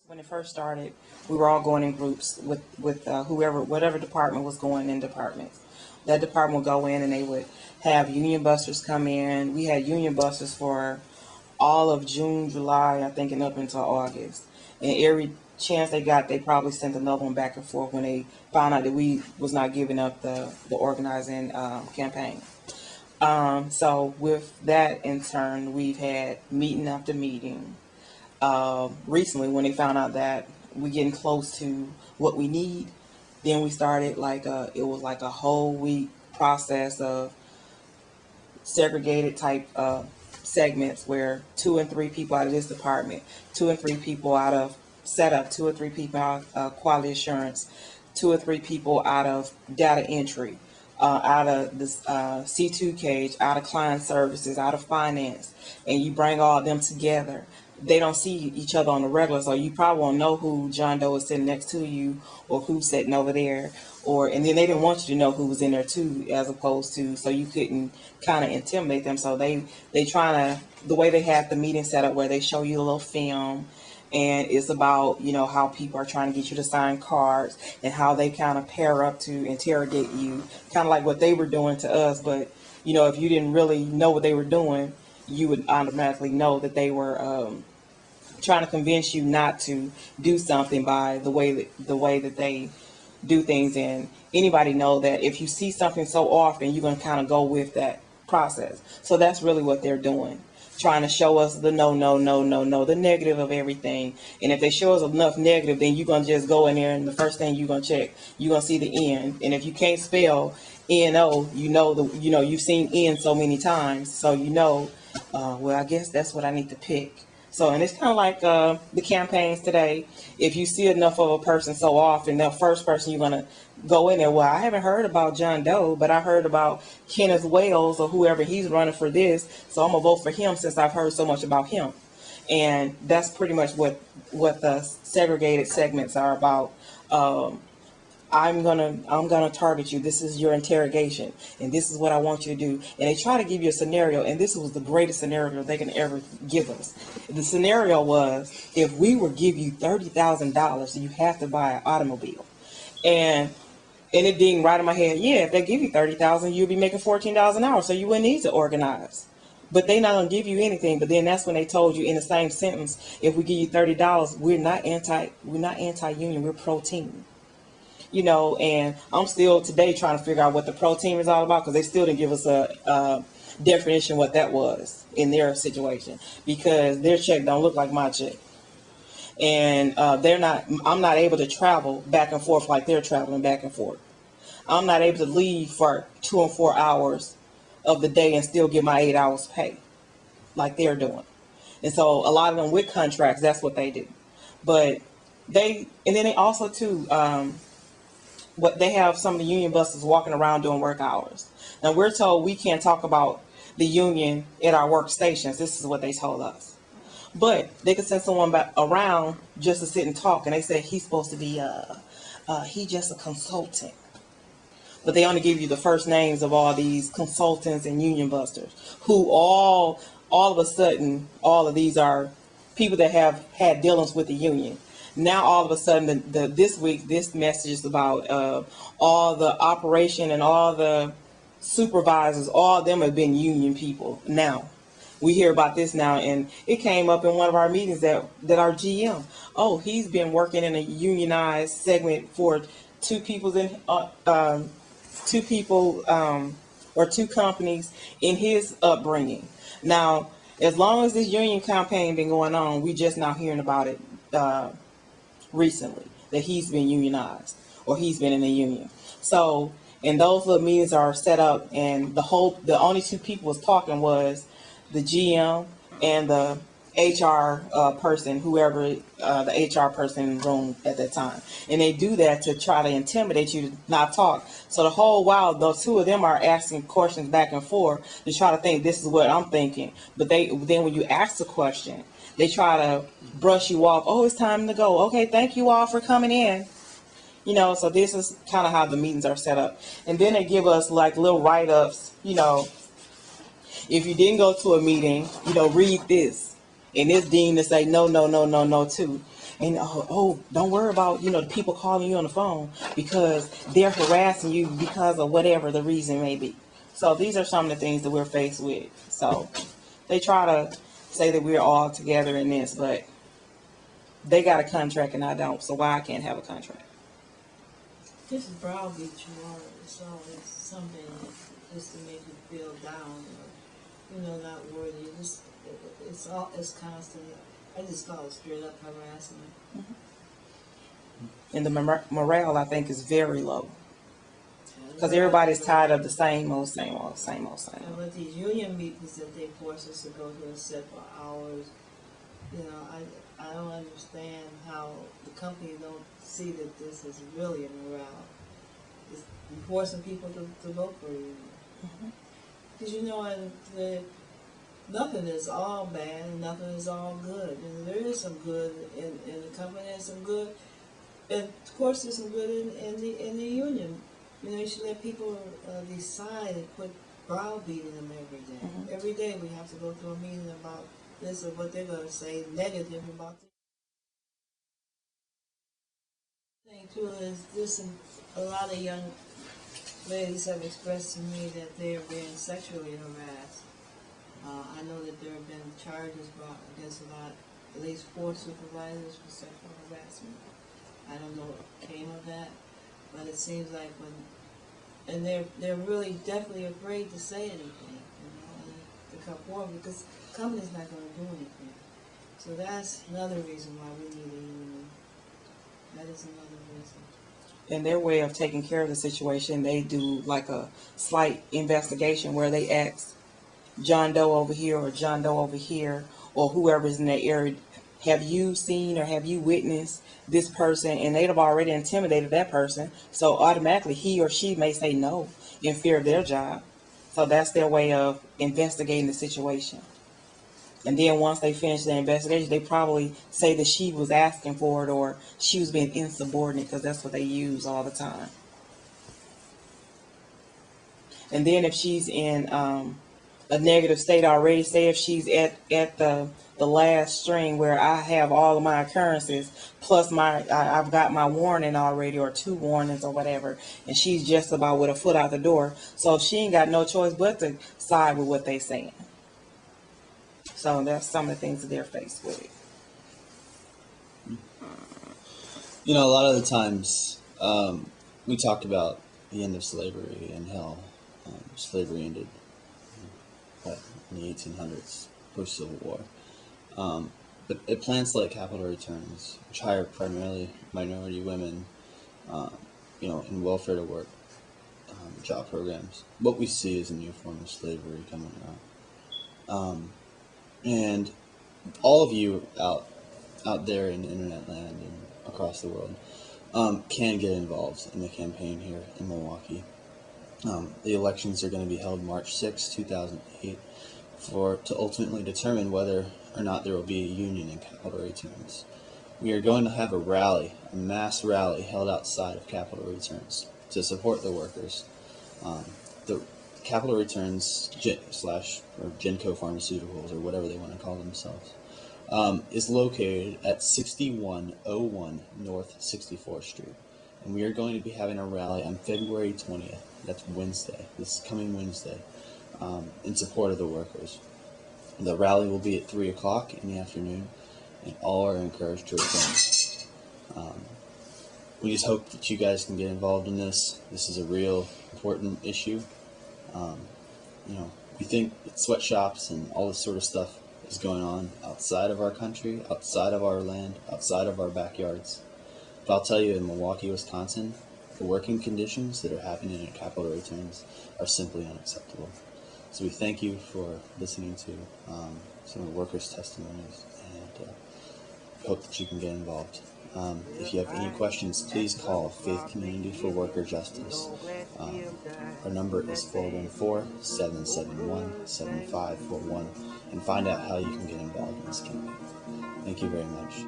When it first started, we were all going in groups with whatever department was going in departments. That department would go in and they would have union busters come in. We had union busters for all of June, July, I think, and up until August. And every chance they got, they probably sent another one back and forth when they found out that we was not giving up the organizing campaign. So with that in turn, we've had meeting after meeting. Recently, when they found out that we're getting close to what we need, then we started it was like a whole week process of segregated type segments where 2 and 3 people out of this department, 2 and 3 people out of setup, 2 or 3 people out of quality assurance, 2 or 3 people out of data entry, out of the C2 cage, out of client services, out of finance, and you bring all of them together. They don't see each other on the regular, so you probably won't know who John Doe is sitting next to you or who's sitting over there, and then they didn't want you to know who was in there too, as opposed to, so you couldn't kind of intimidate them. So they trying to, the way they have the meeting set up where they show you a little film, and it's about how people are trying to get you to sign cards and how they kind of pair up to interrogate you, kind of like what they were doing to us. But if you didn't really know what they were doing, you would automatically know that they were trying to convince you not to do something by the way that they do things. And anybody know that if you see something so often, you're going to kind of go with that process. So that's really what they're doing, trying to show us the no, no, no, no, no, the negative of everything. And if they show us enough negative, then you're going to just go in there and the first thing you're going to check, you're going to see the N. And if you can't spell N-O, you've seen N so many times. So well, I guess that's what I need to pick. So, and it's kind of like the campaigns today. If you see enough of a person so often, the first person you're going to go in there, well, I haven't heard about John Doe, but I heard about Kenneth Wales or whoever he's running for this, so I'm going to vote for him since I've heard so much about him. And that's pretty much what the segregated segments are about. I'm gonna target you. This is your interrogation, and this is what I want you to do. And they try to give you a scenario, and this was the greatest scenario they can ever give us. The scenario was, if we were give you $30,000, you have to buy an automobile, and it dinged right in my head. Yeah, if they give you $30,000, you'll be making $14 an hour, so you wouldn't need to organize. But they not gonna give you anything. But then that's when they told you in the same sentence, if we give you $30, we're not anti-union, we're pro-team. And I'm still today trying to figure out what the pro team is all about, because they still didn't give us a definition what that was in their situation, because their check don't look like my check, and I'm not able to travel back and forth like they're traveling back and forth. I'm not able to leave for 2 and 4 hours of the day and still get my 8 hours pay like they're doing. And so a lot of them with contracts, that's what they do. But and then they also too, what they have some of the union busters walking around doing work hours. Now we're told we can't talk about the union at our workstations. This is what they told us. But they could send someone back around just to sit and talk, and they say he's supposed to be he just a consultant. But they only give you the first names of all these consultants and union busters, who all of a sudden, all of these are people that have had dealings with the union. Now all of a sudden, this week, this message is about all the operation and all the supervisors. All of them have been union people. Now we hear about this now, and it came up in one of our meetings that our GM, he's been working in a unionized segment for two or two companies in his upbringing. Now, as long as this union campaign been going on, we just now hearing about it recently, that he's been unionized or he's been in a union. So, and those little meetings are set up, and the only two people was talking was the GM and the HR person, whoever the HR person in the room at that time. And they do that to try to intimidate you to not talk. So the whole while, those two of them are asking questions back and forth to try to think this is what I'm thinking. But then when you ask the question, they try to brush you off. Oh, it's time to go. Okay, thank you all for coming in. So this is kind of how the meetings are set up. And then they give us like little write-ups, if you didn't go to a meeting, read this. And it's deemed to say no, no, no, no, no, too. And don't worry about the people calling you on the phone because they're harassing you because of whatever the reason may be. So these are some of the things that we're faced with. So they try to say that we're all together in this, but they got a contract and I don't. So why I can't have a contract? This is browbeat you are, so it's something just to make you feel down or, not worthy. It's constant. I just call it straight up harassment. And the morale, I think, is very low. Because everybody's tired of the same old, same old, same old, same old. But these union meetings that they force us to go to and sit for hours, I don't understand how the company don't see that this is really a morale. It's forcing people to vote for you. Because nothing is all bad and nothing is all good. And there is some good in the company and some good, and of course there's some good in the union. You should let people decide and quit browbeating them every day. Every day we have to go to a meeting about this or what they're going to say negative about this. The thing too is a lot of young ladies have expressed to me that they are being sexually harassed. I know that there have been charges brought against at least 4 supervisors for sexual harassment. I don't know what came of that, but it seems like and they're really definitely afraid to say anything, and to come forward because the company's not going to do anything. So that's another reason why we need a union. That is another reason. In their way of taking care of the situation, they do like a slight investigation where they ask John Doe over here or John Doe over here or whoever's in that area, have you seen or have you witnessed this person? And they'd have already intimidated that person. So automatically he or she may say no in fear of their job. So that's their way of investigating the situation. And then once they finish the investigation, they probably say that she was asking for it or she was being insubordinate because that's what they use all the time. And then if she's in a negative state already, say if she's at the last string where I have all of my occurrences plus I've got my warning already or 2 warnings or whatever, and she's just about with a foot out the door. So she ain't got no choice but to side with what they saying. So that's some of the things that they're faced with. A lot of the times we talked about the end of slavery and how slavery ended in the 1800s, post-Civil War. But at plants like Capital Returns, which hire primarily minority women, in welfare to work job programs, what we see is a new form of slavery coming around. And all of you out there in internet land and across the world can get involved in the campaign here in Milwaukee. The elections are going to be held March 6, 2008, to ultimately determine whether or not there will be a union in Capital Returns. We are going to have a mass rally held outside of Capital Returns to support the workers. The Capital Returns or Genco Pharmaceuticals, or whatever they want to call themselves, is located at 6101 North 64th Street. And we are going to be having a rally on February 20th. That's Wednesday, this coming Wednesday, in support of the workers. The rally will be at 3 o'clock in the afternoon, and all are encouraged to attend. We just hope that you guys can get involved in this. This is a real important issue. We think that sweatshops and all this sort of stuff is going on outside of our country, outside of our land, outside of our backyards. But I'll tell you, in Milwaukee, Wisconsin, the working conditions that are happening at Capital Returns are simply unacceptable. So we thank you for listening to some of the workers' testimonies, and hope that you can get involved. If you have any questions, please call Faith Community for Worker Justice. Our number is 414-771-7541, and find out how you can get involved in this campaign. Thank you very much.